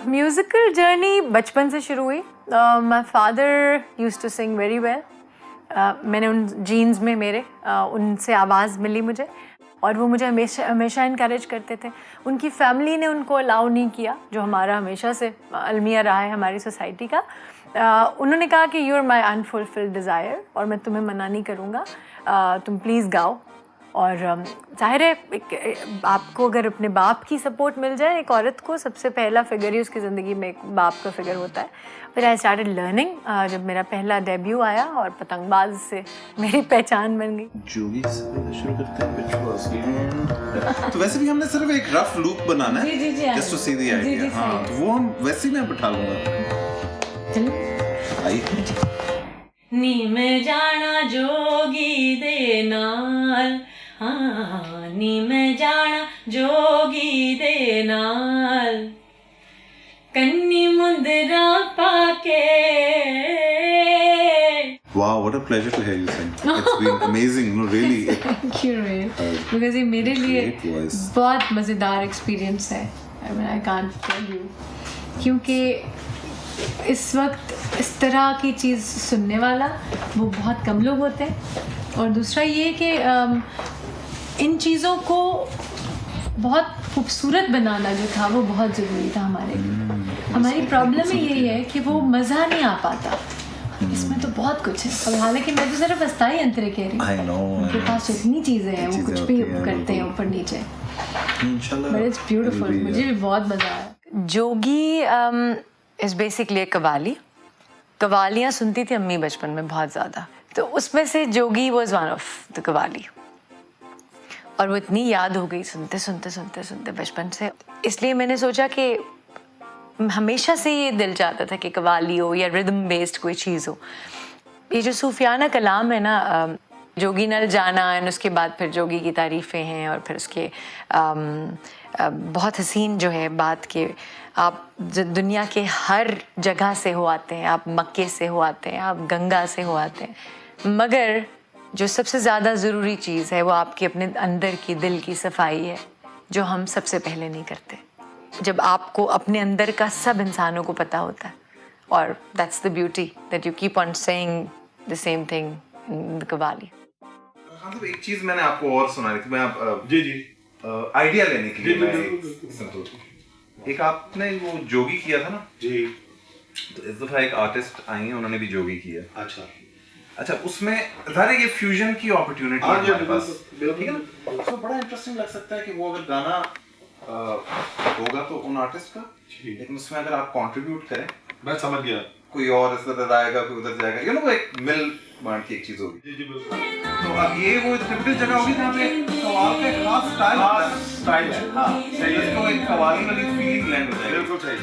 Musical journey बचपन से शुरू हुई. My father used to sing very well. मैंने उन जीन्स में मेरे उनसे आवाज़ मिली मुझे, और वो मुझे हमेशा इनकरेज करते थे. उनकी फैमिली ने उनको अलाउ नहीं किया, जो हमारा हमेशा से अलमिया रहा है हमारी सोसाइटी का. उन्होंने कहा कि you are my unfulfilled desire, और मैं तुम्हें मना नहीं करूँगा, तुम प्लीज़ गाओ. और ज़ाहिर है आपको अगर अपने बाप की सपोर्ट मिल जाए, एक औरत को सबसे पहला फिगर ही उसकी ज़िंदगी में एक बाप का फिगर होता है. फिर आई स्टार्टेड लर्निंग. जब मेरा पहला डेब्यू आया और पतंगबाज से मेरी पहचान बन गई. जोगी से शुरू करते हैं. तो वैसे भी हमने सिर्फ एक रफ लूप बनाना है, just to see the idea. हाँ, तो वो हम वैसे ही मैं बिठा लूँगा. चलिए आइए. नी में जाना जोगी दे नाल, हाँ नी में जाना जोगी दे नाल, कन्नी मुंदरा पाके. Wow, what a pleasure to hear you sing. It's been amazing, no really. Thank you, Ray. Because ये मेरे लिए बहुत मज़ेदार एक्सपीरियंस है. I mean, I can't tell you. क्योंकि इस वक्त इस तरह की चीज़ सुनने वाला वो बहुत कम लोग होते हैं. और दूसरा ये कि इन चीज़ों को बहुत खूबसूरत बनाना जो था वो बहुत ज़रूरी था हमारे लिए. हमारी प्रॉब्लम ही यही है कि वो मज़ा नहीं आ पाता. इसमें तो बहुत कुछ है. अब हालांकि मैं तो सिर्फ अस्थाई अंतरे कह रही हूँ. उनके पास इतनी चीज़ें हैं, वो कुछ भी करते हैं ऊपर नीचे. But it's beautiful. मुझे भी बहुत मज़ा आया. जोगी इज़ बेसिकली कवाली. कवालियाँ सुनती थी अम्मी बचपन में बहुत ज़्यादा, तो उसमें से Jogi was one of the qawwali. और वो इतनी याद हो गई सुनते सुनते सुनते सुनते बचपन से. इसलिए मैंने सोचा कि हमेशा से ये दिल चाहता था कि कवाली हो या रिदम बेस्ड कोई चीज़ हो. ये जो सूफियाना कलाम है ना, जोगी नल जाना, एंड उसके बाद फिर जोगी की तारीफ़ें हैं, और फिर उसके बहुत हसीन जो है बात के आप दुनिया के हर जगह से हो आते हैं. आप मक्के से हो आते हैं, आप गंगा से हो आते हैं, मगर जो सबसे ज़्यादा ज़रूरी चीज़ है वो आपके अपने अंदर की दिल की सफाई है, जो हम सबसे पहले नहीं करते. जब आपको अपने अंदर का सब इंसानों को पता होता है, और that's the beauty that you keep on saying the same thing in the qawwali. हाँ, तो एक चीज़ मैंने आपको और सुनाई थी. मैं आप जी आइडिया लेने के लिए संतोष, एक आपने वो जोगी किया था ना जी, तो इस दफा एक आर्टिस्ट आई हैं, उन्होंने भी जोगी किया. अच्छा, उसमें ज़ाहिर ये फ्यूजन की अपॉर्चुनिटी है हमारे पास, ठीक है ना. उसमें बड़ा इंटरेस्टिंग लग सकता है कि वो अगर गाना होगा तो उन आर्टिस्ट का, लेकिन उसमें अगर आप कंट्रीब्यूट करें. मैं समझ गया. कोई और इधर आएगा, कोई उधर जाएगा, यू नो, वो एक मिल बांट की एक चीज होगी. जी बिल्कुल. तो अब ये वो टिपिकल जगह होगी जहाँ पे कव्वाल का खास स्टाइल है. हाँ, सही है. तो एक कव्वाली वाली फीलिंग लैंड हो जाएगी. बिल्कुल सही.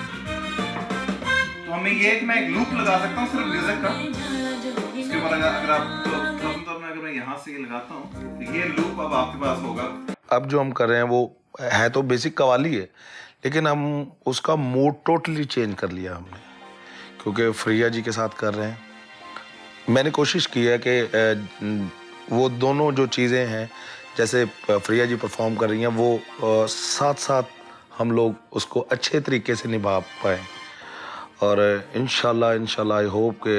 तो हमें ये मैं एक लूप लगा सकता हूँ सिर्फ म्यूजिक का. उसके बाद अगर आप तो मैं अगर मैं यहाँ से ये लगाता हूँ, तो ये लूप अब आपके पास होगा. अब जो हम कर रहे हैं वो है तो बेसिक कवाली है, लेकिन हम उसका मूड टोटली चेंज कर लिया हमने, क्योंकि फ्रिया जी के साथ कर रहे हैं. मैंने कोशिश की है कि वो दोनों जो चीज़ें हैं, जैसे फ्रिया जी परफॉर्म कर रही हैं, वो साथ साथ हम लोग उसको अच्छे तरीके से निभा पाएँ. और इंशाल्लाह आई होप कि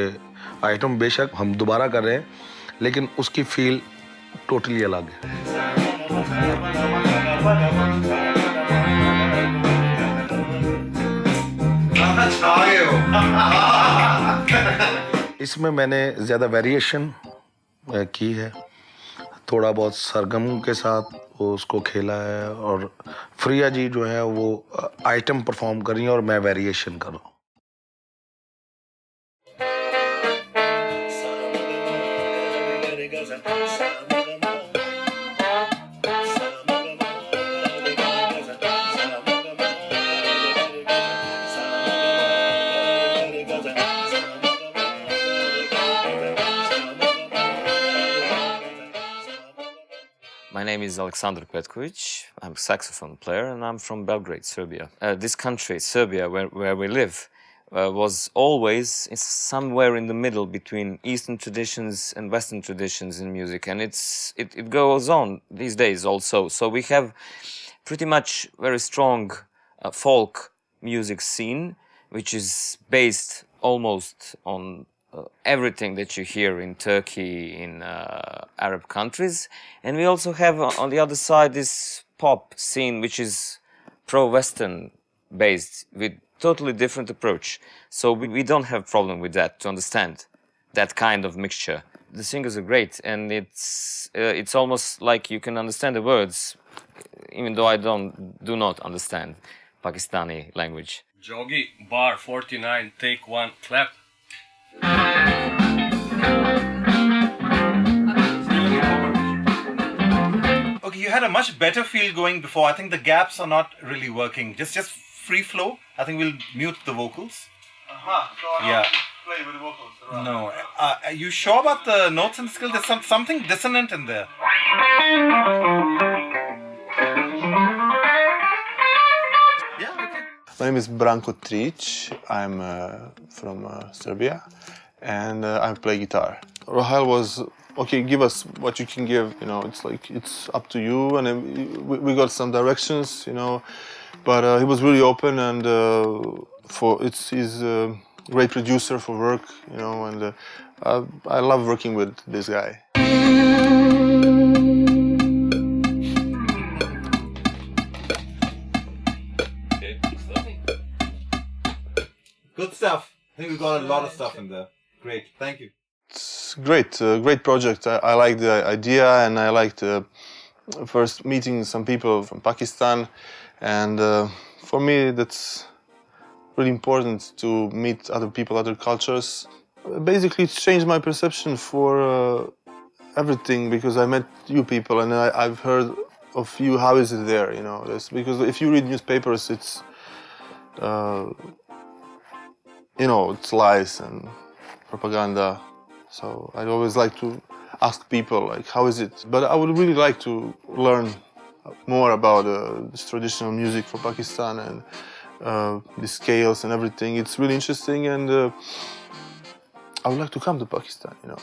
आइटम बेशक हम दोबारा कर रहे हैं, लेकिन उसकी फील टोटली अलग है. इसमें मैंने ज़्यादा वेरिएशन की है, थोड़ा बहुत सरगम के साथ वो उसको खेला है, और फ्रिया जी जो है वो आइटम परफॉर्म कर रही हैं और मैं वेरिएशन कर रहा हूँ. My name is Aleksandar Petkovic. I'm a saxophone player, and I'm from Belgrade, Serbia. This country, Serbia, where we live, was always somewhere in the middle between Eastern traditions and Western traditions in music, and it goes on these days also. So we have pretty much very strong folk music scene, which is based almost on everything that you hear in Turkey, in Arab countries. And we also have on the other side this pop scene, which is pro-Western based with totally different approach. So we don't have problem with that, to understand that kind of mixture. The singers are great, and it's almost like you can understand the words, even though I do not understand Pakistani language. Jogi, bar 49, take one, clap. Okay, you had a much better feel going before. I think the gaps are not really working. Just free flow. I think we'll mute the vocals. So Yeah. play with the vocals around. No. Are you sure about the notes and skill? There's something dissonant in there. Yeah, okay. My name is Branko Tric. I'm from Serbia, and I play guitar. Rahel was, okay, give us what you can give, you know, it's like, it's up to you, and then we got some directions, you know, but he was really open, and he's a great producer for work, you know, and I love working with this guy. Good stuff. I think we got a lot of stuff in there. Great. Thank you. It's great, great project. I like the idea, and I liked first meeting some people from Pakistan, and for me that's really important to meet other people, other cultures. Basically, it's changed my perception for everything, because I met you people, and I've heard of you. How is it there? You know, because if you read newspapers, it's you know, it's lies and propaganda. So I always like to ask people, like, how is it? But I would really like to learn more about this traditional music from Pakistan, and the scales and everything. It's really interesting, and I would like to come to Pakistan, you know.